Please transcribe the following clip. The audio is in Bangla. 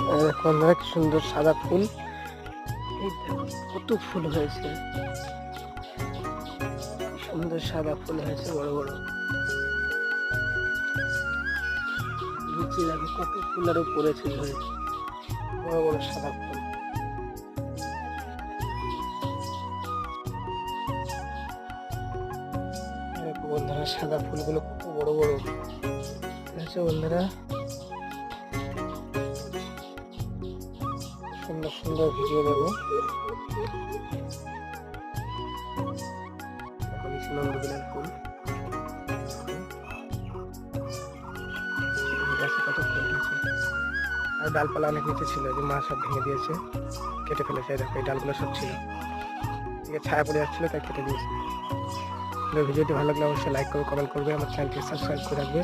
বন্ধুরা কি সুন্দর সাদা ফুল, এই দেখো কত ফুল হয়েছে, সুন্দর সাদা ফুল হয়েছে বড় বড়। নিচে দেখো কত ফুল আরো পড়েছে ধরে, বড় বড় সাদা ফুল। দেখো বন্ধুরা সাদা ফুলগুলো কত বড় বড় হয়েছে বন্ধুরা। সুন্দর সুন্দর ভিডিও দেবো। নন্দগুলের ফুল, গাছে কত ফুল হয়েছে। আর ডালপালা অনেক নিচে ছিল, যে মা সব ভেঙে দিয়েছে, কেটে ফেলেছে। দেখো এই ডালগুলো সব ছিল, ছায়া পড়ে যাচ্ছিল তাই কেটে দিয়েছে। ভিডিওটি ভালো লাগলে অবশ্যই লাইক করবে, কমেন্ট করবে, আমার চ্যানেলটি সাবস্ক্রাইব করে রাখবে।